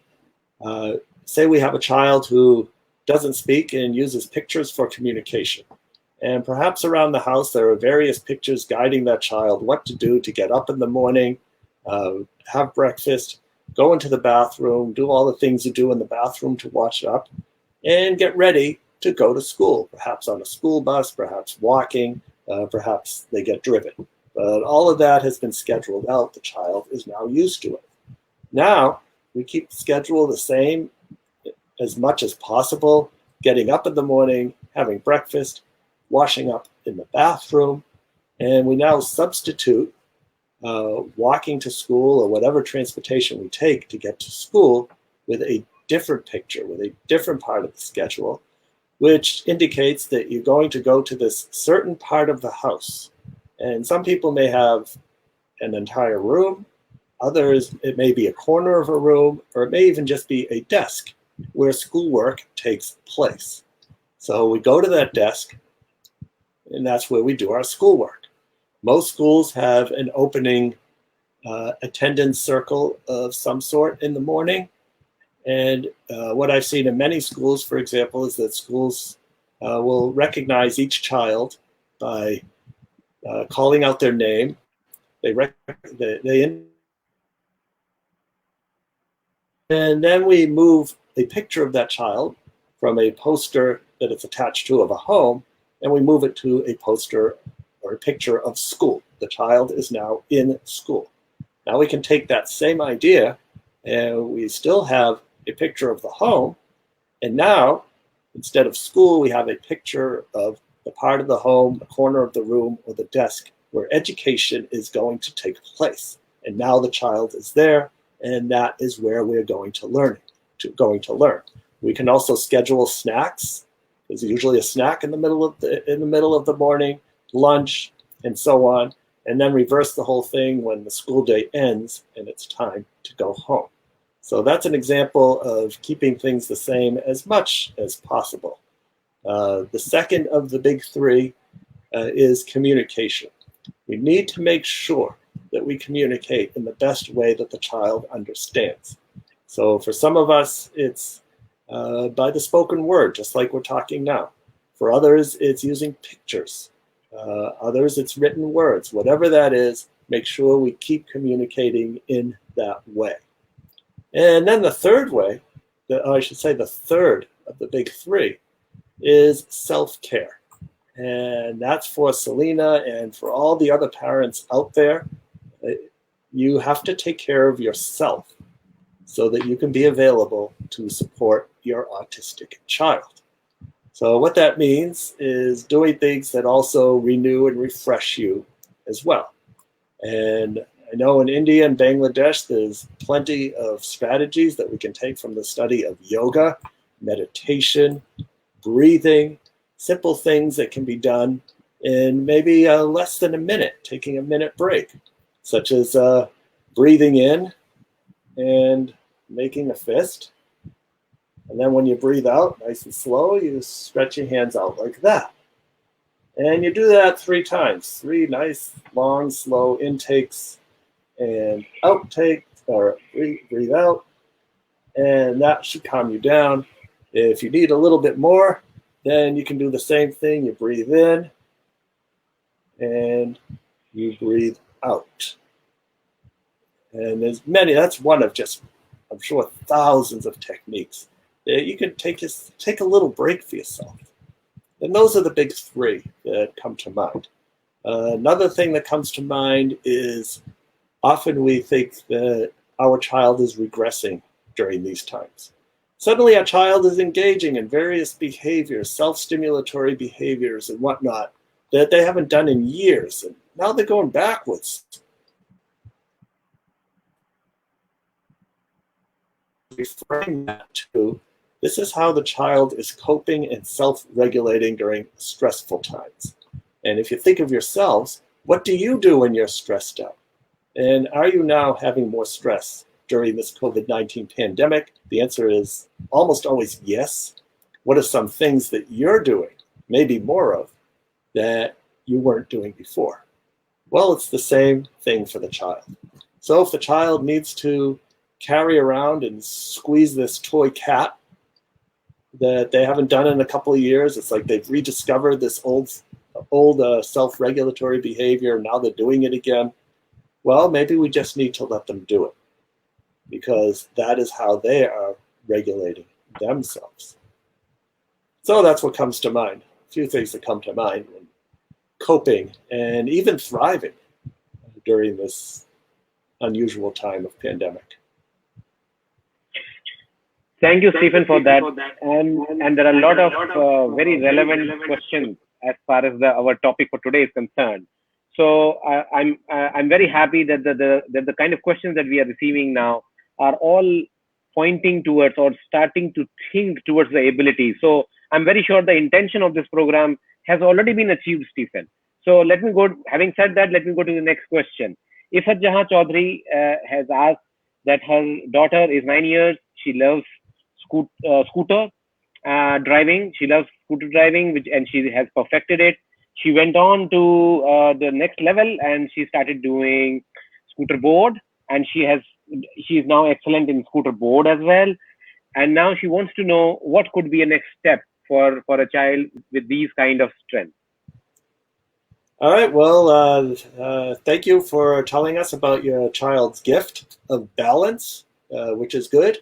say we have a child who doesn't speak and uses pictures for communication. And perhaps around the house there are various pictures guiding that child what to do to get up in the morning, have breakfast, go into the bathroom, do all the things you do in the bathroom to wash up, and get ready to go to school, perhaps on a school bus, perhaps walking, perhaps they get driven. But all of that has been scheduled out. The child is now used to it. Now, we keep the schedule the same as much as possible getting up in the morning, having breakfast, washing up in the bathroom, and we now substitute walking to school or whatever transportation we take to get to school with a different picture, with a different part of the schedule, which indicates that you're going to go to this certain part of the house. And some people may have an entire room. Others, it may be a corner of a room, or it may even just be a desk where schoolwork takes place. So we go to that desk, and that's where we do our schoolwork. Most schools have an opening attendance circle of some sort in the morning. And what I've seen in many schools, for example, is that schools will recognize each child by calling out their name. And then we move a picture of that child from a poster that it's attached to of a home, and we move it to a poster or a picture of school. The child is now in school. Now we can take that same idea and we still have a picture of the home. And now, instead of school, we have a picture of the part of the home, the corner of the room, or the desk where education is going to take place. And now the child is there, and that is where we're going to learn. We can also schedule snacks. There's usually a snack in the middle of the morning, lunch, and so on, and then reverse the whole thing when the school day ends and it's time to go home. So that's an example of keeping things the same as much as possible. The second of the big three is communication. We need to make sure that we communicate in the best way that the child understands. So for some of us, it's by the spoken word, just like we're talking now. For others, it's using pictures. Others, it's written words. Whatever that is, make sure we keep communicating in that way. And then the third way, the third of the big three, is self-care. And that's for Selena and for all the other parents out there. You have to take care of yourself so that you can be available to support your autistic child. So what that means is doing things that also renew and refresh you as well. And I know in India and Bangladesh, there's plenty of strategies that we can take from the study of yoga, meditation, breathing, simple things that can be done in maybe less than a minute, taking a minute break, such as breathing in and making a fist. And then when you breathe out, nice and slow, you stretch your hands out like that. And you do that 3 times, 3 nice, long, slow intakes and outtake, or breathe out. And that should calm you down. If you need a little bit more, then you can do the same thing. You breathe in and you breathe out. And there's many, that's one of just, I'm sure, thousands of techniques that you can take a little break for yourself. And those are the big 3 that come to mind. Another thing that comes to mind is often we think that our child is regressing during these times. Suddenly our child is engaging in various behaviors, self-stimulatory behaviors and whatnot that they haven't done in years. And now they're going backwards. Reframe that to, this is how the child is coping and self-regulating during stressful times. And if you think of yourselves, what do you do when you're stressed out? And are you now having more stress during this COVID-19 pandemic? The answer is almost always yes. What are some things that you're doing, maybe more of, that you weren't doing before? Well, it's the same thing for the child. So if the child needs to carry around and squeeze this toy cat that they haven't done in a couple of years, it's like they've rediscovered this old self-regulatory behavior, now they're doing it again. Well, maybe we just need to let them do it, because that is how they are regulating themselves. So that's what comes to mind. A few things that come to mind when coping and even thriving during this unusual time of pandemic. Thank you, Stephen, for that. And there are a lot of very relevant questions as far as our topic for today is concerned. So I'm very happy that the kind of questions that we are receiving now are all pointing towards or starting to think towards the ability. So I'm very sure the intention of this program has already been achieved, Stephen. So let me go. Having said that, let me go to the next question. Ifat Jahan Chaudhary has asked that her daughter is 9 years. She loves scooter driving. She loves scooter driving, and she has perfected it. She went on to the next level, and she started doing scooter board, and she is now excellent in scooter board as well. And now she wants to know what could be a next step for a child with these kind of strengths. All right. Well, thank you for telling us about your child's gift of balance, which is good.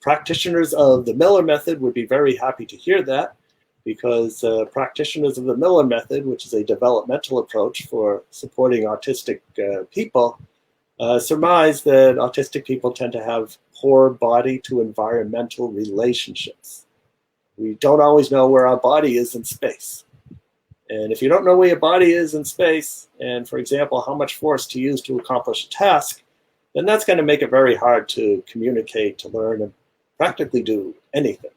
Practitioners of the Miller method would be very happy to hear that, because practitioners of the Miller method, which is a developmental approach for supporting autistic people, surmise that autistic people tend to have poor body to environmental relationships. We don't always know where our body is in space. And if you don't know where your body is in space, and for example, how much force to use to accomplish a task, then that's going to make it very hard to communicate, to learn, and practically do anything.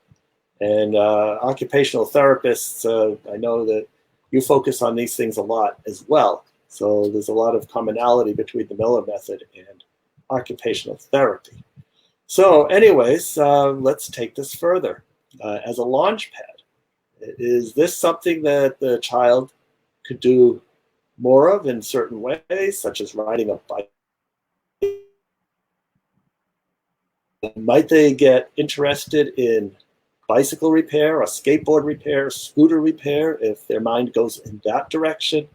And occupational therapists, I know that you focus on these things a lot as well. So there's a lot of commonality between the Miller method and occupational therapy. So anyways, let's take this further. As a launch pad, is this something that the child could do more of in certain ways, such as riding a bike? Might they get interested in bicycle repair or skateboard repair, scooter repair, if their mind goes in that direction?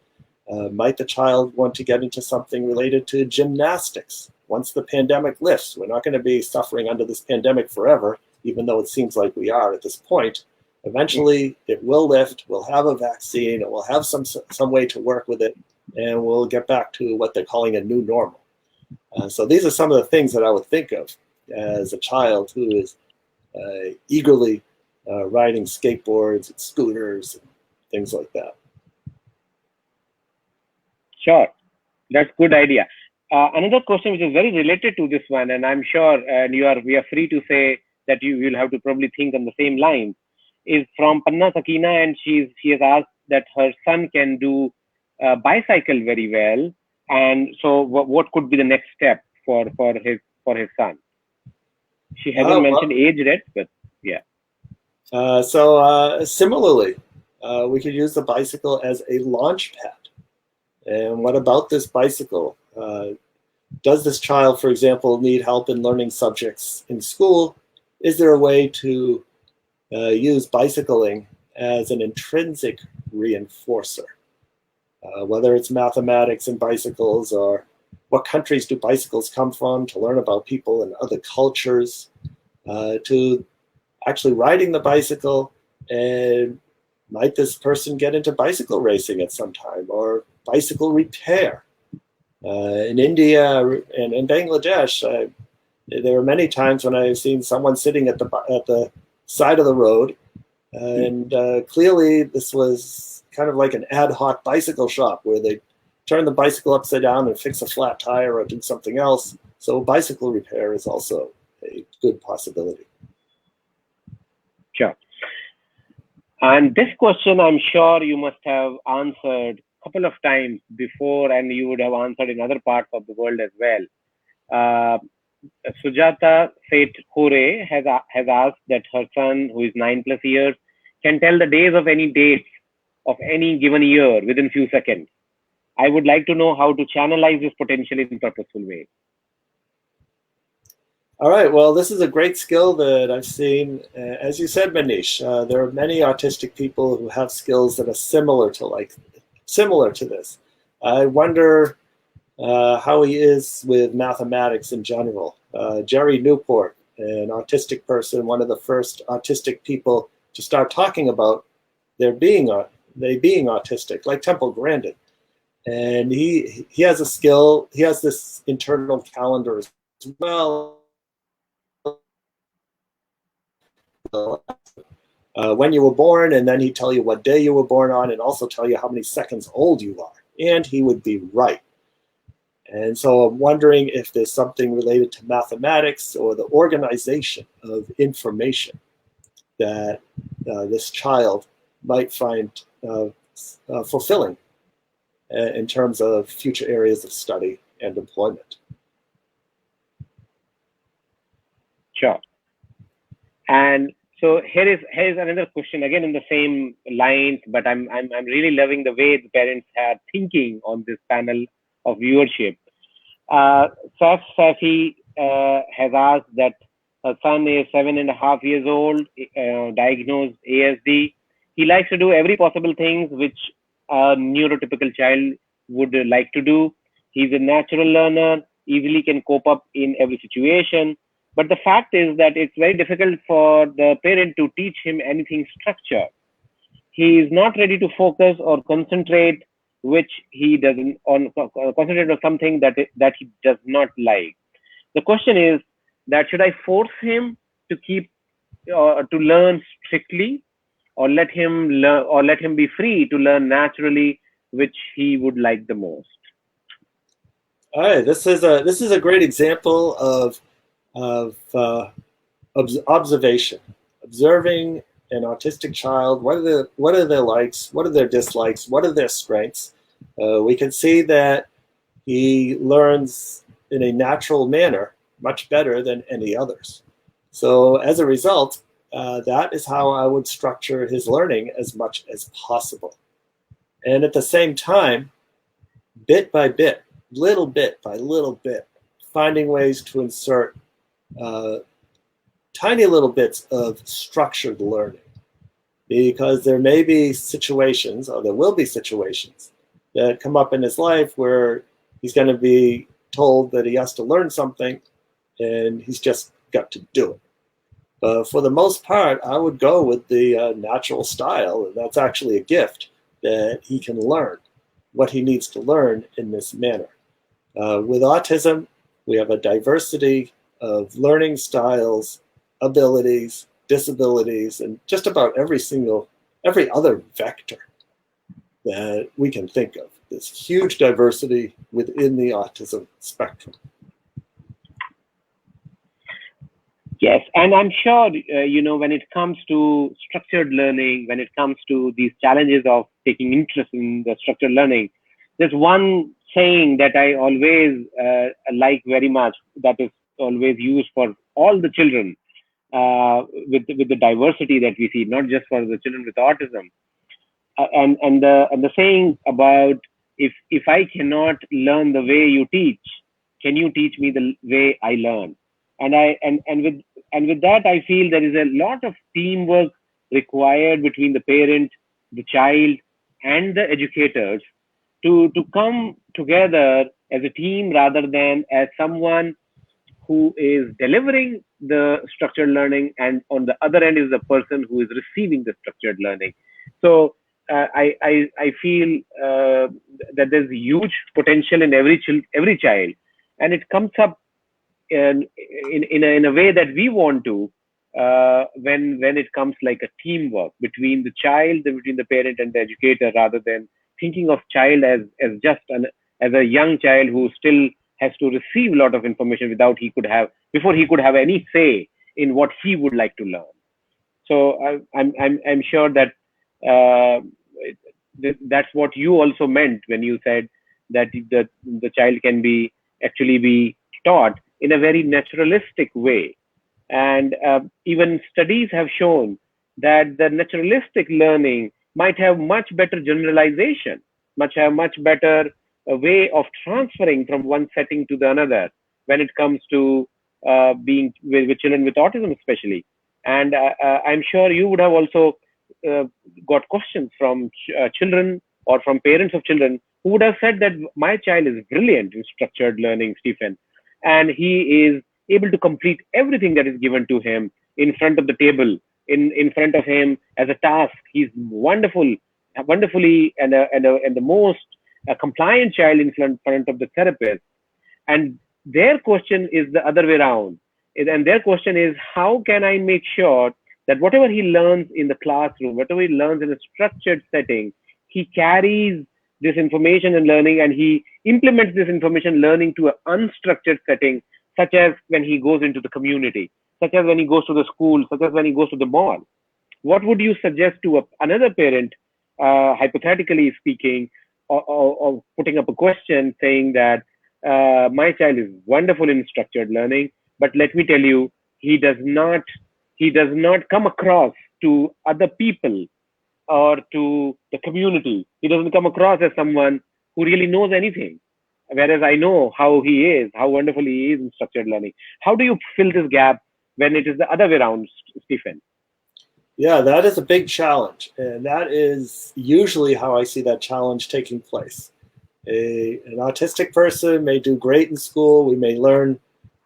Might the child want to get into something related to gymnastics? Once the pandemic lifts, we're not going to be suffering under this pandemic forever, even though it seems like we are at this point. Eventually, it will lift, we'll have a vaccine, and we'll have some way to work with it, and we'll get back to what they're calling a new normal. So these are some of the things that I would think of as a child who is eagerly riding skateboards and scooters and things like that. Sure, that's good idea. Another question which is very related to this one, and I'm sure, and we are free to say that you will have to probably think on the same lines, is from Panna Sakina, and she has asked that her son can do bicycle very well, and so what could be the next step for his son? She hasn't mentioned age yet, but yeah. Similarly, we could use the bicycle as a launch pad. And what about this bicycle? Does this child, for example, need help in learning subjects in school? Is there a way to use bicycling as an intrinsic reinforcer? Whether it's mathematics and bicycles, or what countries do bicycles come from, to learn about people in other cultures, to actually riding the bicycle, and might this person get into bicycle racing at some time, or bicycle repair? In India and in Bangladesh, there are many times when I've seen someone sitting at the side of the road, and clearly this was kind of like an ad hoc bicycle shop where they turn the bicycle upside down and fix a flat tire or do something else. So bicycle repair is also a good possibility. Sure. And this question, I'm sure you must have answered a couple of times before, and you would have answered in other parts of the world as well. Sujata Seth Hore has asked that her son, who is 9+ years, can tell the days of any dates of any given year within few seconds. I would like to know how to channelize this potential in a purposeful way. All right. Well, this is a great skill that I've seen. As you said, Manish, there are many autistic people who have skills that are similar to this. I wonder how he is with mathematics in general. Jerry Newport, an autistic person, one of the first autistic people to start talking about they being autistic, like Temple Grandin. And he has a skill. He has this internal calendar as well. when you were born, and then he'd tell you what day you were born on, and also tell you how many seconds old you are. And he would be right. And so I'm wondering if there's something related to mathematics or the organization of information that this child might find fulfilling in terms of future areas of study and employment. Sure. And so here is another question again in the same lines, but I'm really loving the way the parents are thinking on this panel of viewership. Saf Safi has asked that her son is 7.5 years old, diagnosed ASD. He likes to do every possible thing which a neurotypical child would like to do. He's a natural learner, easily can cope up in every situation. But the fact is that it's very difficult for the parent to teach him anything structured. He is not ready to focus or concentrate, which he doesn't on concentrate on something that he does not like. The question is that should I force him to keep to learn strictly, or let him learn, or let him be free to learn naturally, which he would like the most? All right, this is a great example of observation, observing an autistic child. What are their likes? What are their dislikes? What are their strengths? We can see that he learns in a natural manner much better than any others. So as a result, that is how I would structure his learning as much as possible. And at the same time, bit by bit, little bit by little bit, finding ways to insert tiny little bits of structured learning. Because there may be situations, or there will be situations, that come up in his life where he's going to be told that he has to learn something, and he's just got to do it. But for the most part, I would go with the natural style, and that's actually a gift, that he can learn what he needs to learn in this manner. With autism, we have a diversity of learning styles, abilities, disabilities, and just about every other vector that we can think of. This huge diversity within the autism spectrum. Yes, and I'm sure, when it comes to structured learning, when it comes to these challenges of taking interest in the structured learning, there's one saying that I always like very much, that is always used for all the children with the diversity that we see, not just for the children with autism. And the saying about, if I cannot learn the way you teach, can you teach me the way I learn? And with that, I feel there is a lot of teamwork required between the parent, the child, and the educators to come together as a team rather than as someone who is delivering the structured learning, and on the other end is the person who is receiving the structured learning. So I feel that there's huge potential in every child, and it comes up in a way that we want to when it comes like a teamwork between the child, between the parent and the educator, rather than thinking of child as just as a young child who still has to receive a lot of information before he could have any say in what he would like to learn. So I'm sure that that's what you also meant when you said that the child can actually be taught in a very naturalistic way. And even studies have shown that the naturalistic learning might have much better generalization, much better way of transferring from one setting to the another when it comes to being with children with autism, especially. And I'm sure you would have also got questions from children or from parents of children who would have said that my child is brilliant in structured learning, Stephen, and he is able to complete everything that is given to him in front of the table, in front of him as a task. He's wonderfully and the most compliant child in front of the therapist. And their question is the other way around. And their question is, how can I make sure that whatever he learns in the classroom, whatever he learns in a structured setting, he carries this information and learning and he implements this information learning to an unstructured setting, such as when he goes into the community, such as when he goes to the school, such as when he goes to the mall. What would you suggest to another parent, hypothetically speaking, or putting up a question saying that my child is wonderful in structured learning, but let me tell you, he does not he does not come across to other people or to the community. He doesn't come across as someone who really knows anything. Whereas I know how he is, how wonderful he is in structured learning. How do you fill this gap when it is the other way around, Stephen? Yeah, that is a big challenge. And that is usually how I see that challenge taking place. An autistic person may do great in school. We may learn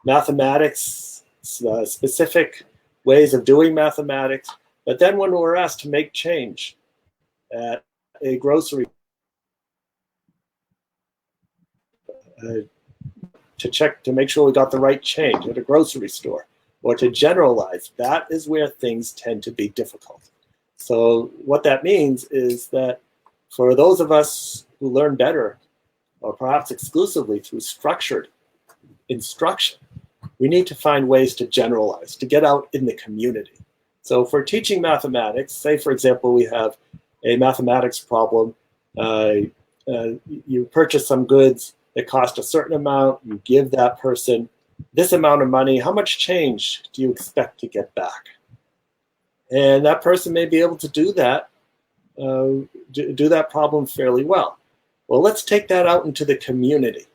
mathematics, specific ways of doing mathematics. But then when we're asked to make change at a grocery, uh, to check to make sure we got the right change at a grocery store, or to generalize, that is where things tend to be difficult. So what that means is that for those of us who learn better, or perhaps exclusively through structured instruction, we need to find ways to generalize, to get out in the community. So for teaching mathematics, say for example, we have a mathematics problem, you purchase some goods that cost a certain amount, you give that person this amount of money, how much change do you expect to get back? And that person may be able to do that, do that problem fairly well. Well, let's take that out into the community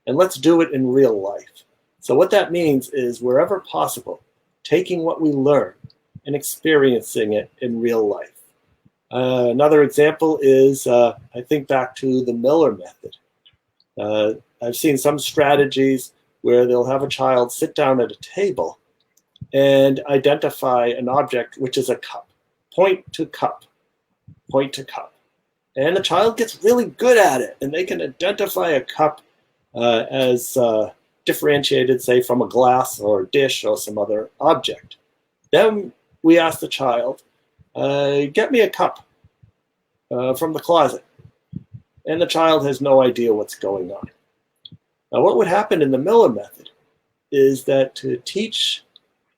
and let's do it in real life. So what that means is wherever possible, taking what we learn and experiencing it in real life. Another example is, I think back to the Miller method. I've seen some strategies where they'll have a child sit down at a table and identify an object, which is a cup. Point to cup, point to cup. And the child gets really good at it, and they can identify a cup as differentiated, say, from a glass or a dish or some other object. Then we ask the child, get me a cup from the closet. And the child has no idea what's going on. Now, what would happen in the Miller method is that to teach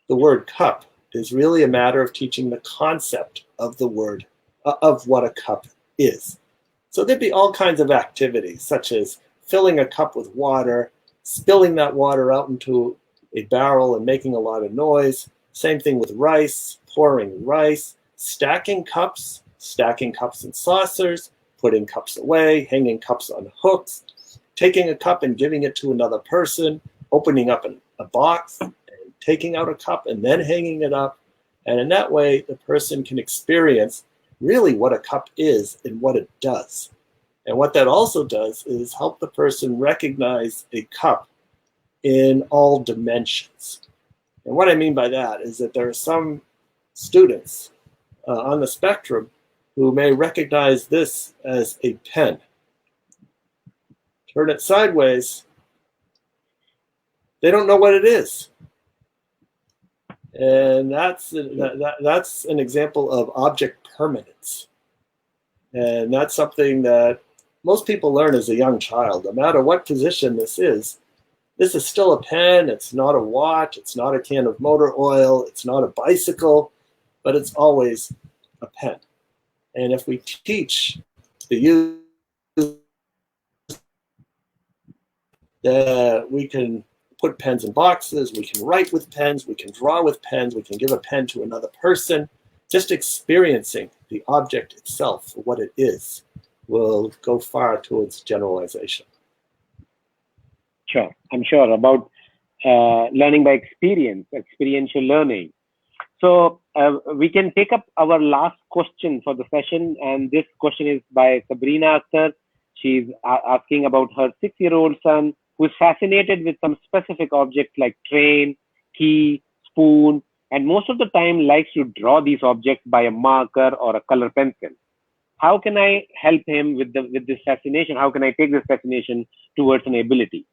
the word cup is really a matter of teaching the concept of the word, of what a cup is. So there'd be all kinds of activities, such as filling a cup with water, spilling that water out into a barrel and making a lot of noise. Same thing with rice, pouring rice, stacking cups in saucers, putting cups away, hanging cups on hooks, taking a cup and giving it to another person, opening up a box, and taking out a cup and then hanging it up. And in that way, the person can experience really what a cup is and what it does. And what that also does is help the person recognize a cup in all dimensions. And what I mean by that is that there are some students on the spectrum who may recognize this as a pen. Turn it sideways, they don't know what it is. And that's an example of object permanence. And that's something that most people learn as a young child. No matter what position this is still a pen, it's not a watch, it's not a can of motor oil, it's not a bicycle, but it's always a pen. And if we teach the use that we can put pens in boxes, we can write with pens, we can draw with pens, we can give a pen to another person, just experiencing the object itself for what it is will go far towards generalization. Sure, I'm sure about learning by experience, experiential learning. So we can take up our last question for the session, and this question is by Sabrina Akhtar. She's asking about her 6-year-old son who is fascinated with some specific objects like train, key, spoon, and most of the time likes to draw these objects by a marker or a color pencil. How can I help him with this fascination? How can I take this fascination towards an ability?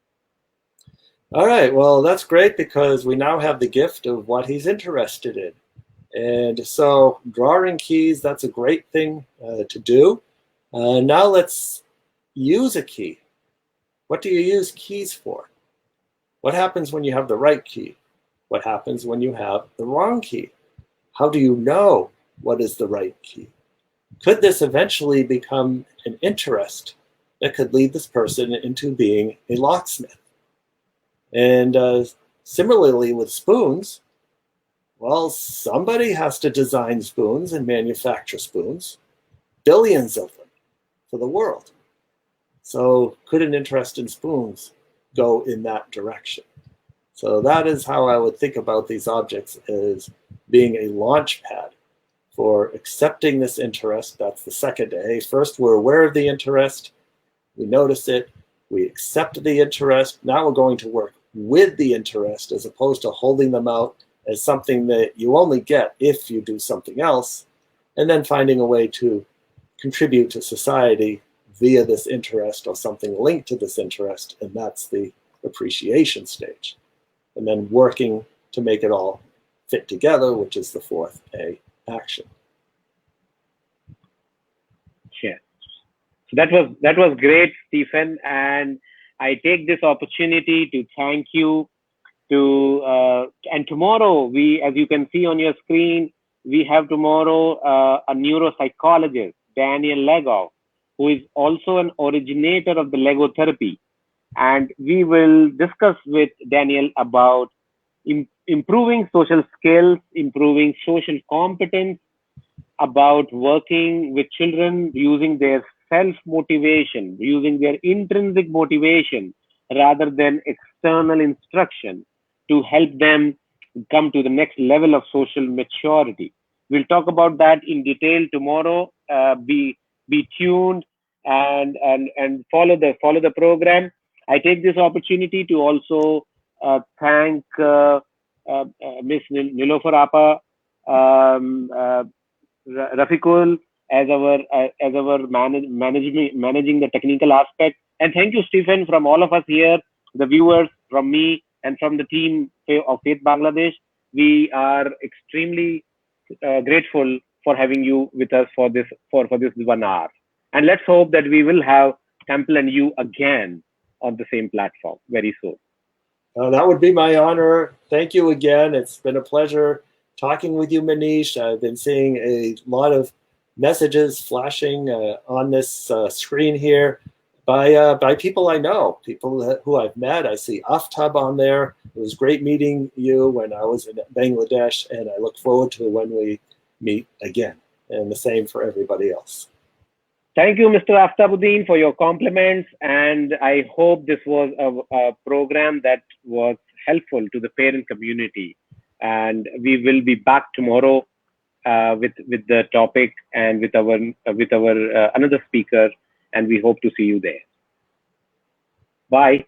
All right, well, that's great because we now have the gift of what he's interested in. And so drawing keys, that's a great thing to do. Now let's use a key. What do you use keys for? What happens when you have the right key? What happens when you have the wrong key? How do you know what is the right key? Could this eventually become an interest that could lead this person into being a locksmith? And similarly with spoons, well, somebody has to design spoons and manufacture spoons, billions of them for the world. So could an interest in spoons go in that direction? So that is how I would think about these objects, as being a launch pad for accepting this interest. That's the second A. First, we're aware of the interest, we notice it, we accept the interest. Now we're going to work with the interest as opposed to holding them out as something that you only get if you do something else, and then finding a way to contribute to society via this interest or something linked to this interest, and that's the appreciation stage. And then working to make it all fit together, which is the fourth A, action. Yeah. So that was great, Stephen, and I take this opportunity to thank you. And tomorrow, as you can see on your screen, we have tomorrow a neuropsychologist, Daniel Legoff, who is also an originator of the Lego therapy. And we will discuss with Daniel about improving social skills, improving social competence, about working with children using their self-motivation, using their intrinsic motivation rather than external instruction to help them come to the next level of social maturity. We'll talk about that in detail tomorrow. Be tuned and follow the program. I take this opportunity to also thank Miss Nilofer Appa, Rafikul, as our managing the technical aspect. And thank you, Stephen, from all of us here, the viewers, from me, and from the team of Faith Bangladesh. We are extremely grateful for having you with us for this 1 hour. And let's hope that we will have Temple and you again on the same platform very soon. That would be my honor. Thank you again. It's been a pleasure talking with you, Manish. I've been seeing a lot of messages flashing on this screen here by people I know, people who I've met. I see Aftab on there. It was great meeting you when I was in Bangladesh, and I look forward to when we meet again. And the same for everybody else. Thank you, Mr. Aftabuddin, for your compliments, and I hope this was a program that was helpful to the parent community. And we will be back tomorrow with the topic and with our another speaker, and we hope to see you there. Bye.